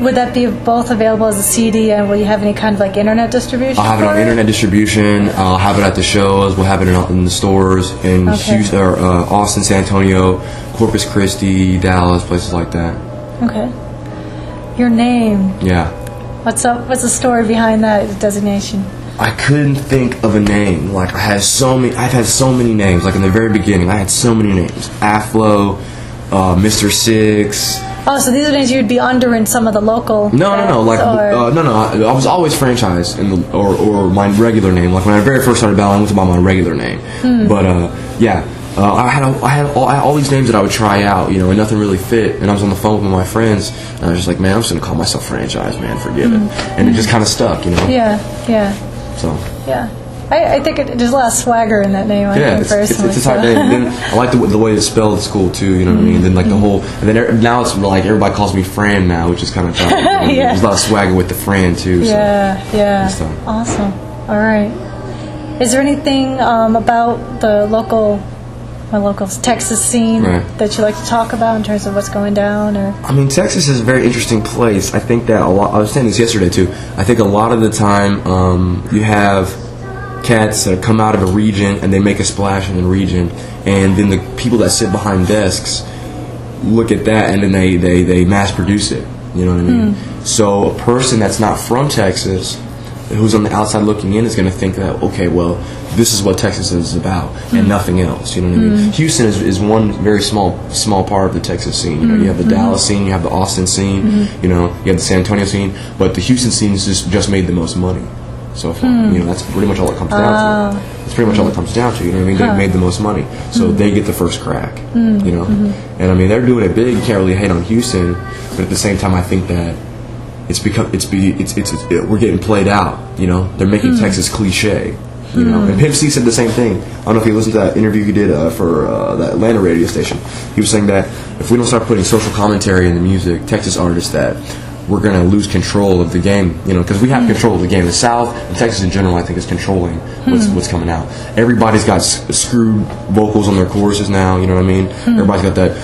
would that be both available as a CD, and will you have any kind of like internet distribution? I'll have it on internet distribution. I'll have it at the shows. We'll have it in the stores in Houston, or Austin, San Antonio, Corpus Christi, Dallas, places like that. Okay. Your name. Yeah. What's up? What's the story behind that designation? I couldn't think of a name. Like, I've had so many names. Like, in the very beginning, I had so many names. Aflo, Mr. Six. Oh, so these are names you'd be under in some of the local. No. I was always Phranchyze or my regular name. Like, when I very first started battling, it was about my regular name. But I had all these names that I would try out, and nothing really fit. And I was on the phone with my friends, and I was just like, man, I'm just gonna call myself Phranchyze, man. Forget it. And it just kind of stuck, Yeah. So. Yeah. I think there's a lot of swagger in that name. I think, personally. It's a tight name. And then I like the way it's spelled. It's cool too. You know what I mean? And then like the whole, and then now it's like everybody calls me Fran now, which is kind of tight. There's a lot of swagger with the Fran too. Yeah. Awesome. All right. Is there anything about the local Texas scene that you like to talk about in terms of what's going down? Or I mean, Texas is a very interesting place. I think that a lot. I was saying this yesterday too. I think a lot of the time you have cats that come out of a region and they make a splash in the region, and then the people that sit behind desks look at that and then they mass produce it. You know what I mean? So a person that's not from Texas, who's on the outside looking in, is going to think that, okay, well, this is what Texas is about and nothing else. You know what I mean? Houston is one very small part of the Texas scene. You have the Dallas scene, you have the Austin scene, you have the San Antonio scene, but the Houston scene is just made the most money so far. That's pretty much all it comes down to. That's pretty much all it comes down to. You know what I mean? They've made the most money, so they get the first crack. And I mean, they're doing it big. You can't really hate on Houston, but at the same time, I think that we're getting played out. They're making Texas cliche. And Pimp C said the same thing. I don't know if you listened to that interview he did for that Atlanta radio station. He was saying that if we don't start putting social commentary in the music, Texas artists, that we're going to lose control of the game, because we have control of the game. The South and Texas in general, I think, is controlling what's coming out. Everybody's got screwed vocals on their choruses now, you know what I mean? Everybody's got that,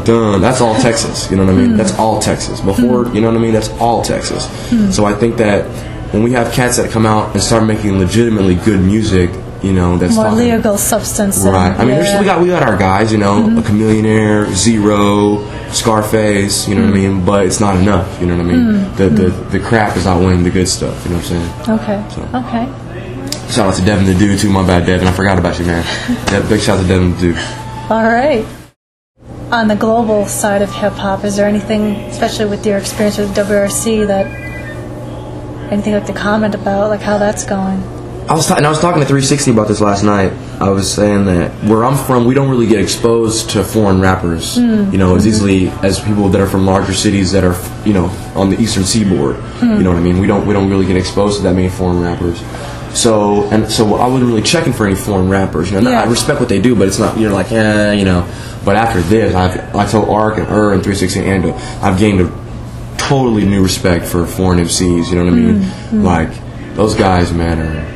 dun. That's all Texas, you know what I mean? That's all Texas. Before, you know what I mean? That's all Texas. So I think that when we have cats that come out and start making legitimately good music, that's more legal substance. Right. I mean, we got our guys, a Chameleonaire, Zero, Scarface, you know what I mean? But it's not enough, you know what I mean? The crap is outweighing the good stuff, you know what I'm saying? Okay. Shout out to Devin the Dude too. My bad, Devin. I forgot about you, man. Big shout out to Devin the Dude. All right. On the global side of hip hop, is there anything, especially with your experience with WRC, anything like to comment about, like how that's going? I was talking to 360 about this last night. I was saying that where I'm from, we don't really get exposed to foreign rappers, as easily as people that are from larger cities that are, on the eastern seaboard. You know what I mean? We don't really get exposed to that many foreign rappers. So I wasn't really checking for any foreign rappers. I respect what they do, but it's not. You're like, But after this, I told Ark and and 360 and Ando, I've gained a totally new respect for foreign MCs. You know what I mean? Like those guys, man,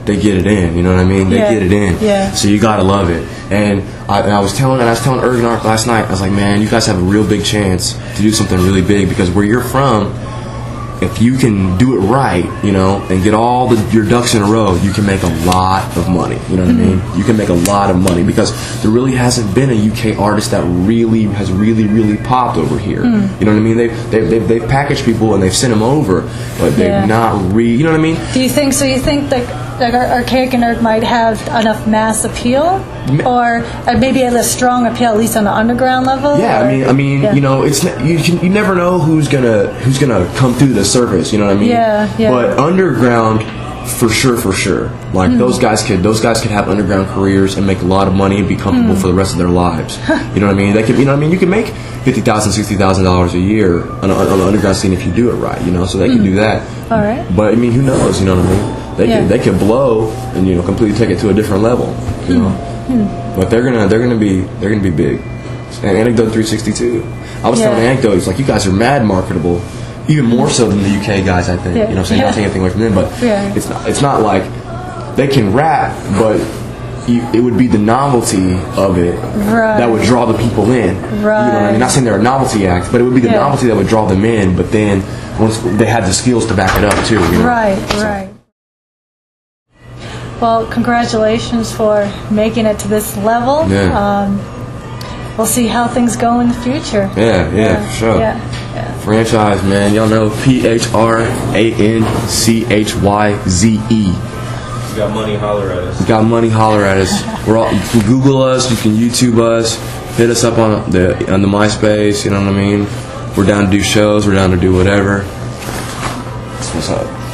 they get it in, you know what I mean? They get it in. Yeah. So you gotta love it. And I was telling Erg and Ark last night, I was like, man, you guys have a real big chance to do something really big, because where you're from, if you can do it right, and get all your ducks in a row, you can make a lot of money. You know what I mean? You can make a lot of money, because there really hasn't been a UK artist that really has really popped over here. You know what I mean? They've packaged people and they've sent them over, but they've not you know what I mean? Do you think so? You think like Archaic and Erg might have enough mass appeal, or maybe a strong appeal, at least on the underground level? Yeah, I mean, it's you never know who's gonna come through the surface. You know what I mean? Yeah. But underground, for sure. Like those guys could have underground careers and make a lot of money and be comfortable for the rest of their lives. You know what I mean? They could, you can make $50,000, $60,000 a year on the underground scene if you do it right. So they can do that. All right. But I mean, who knows? You know what I mean? They could blow and completely take it to a different level. But they're gonna be big. And Anecdote 362. I was telling Anecdote, it's like, you guys are mad marketable, even more so than the UK guys, I think. So not taking anything away from them, but it's not like they can rap, but it would be the novelty of it that would draw the people in. Right. You know what I mean? Not saying they're a novelty act, but it would be the novelty that would draw them in. But then once they had the skills to back it up too. You know? Right. Well, congratulations for making it to this level. Yeah. We'll see how things go in the future. Yeah, for sure. Yeah. Phranchyze, man. Y'all know Phranchyze. You got money, holler at us. You got money, holler at us. You can Google us, you can YouTube us, hit us up on the MySpace. You know what I mean? We're down to do shows. We're down to do whatever. That's what's up.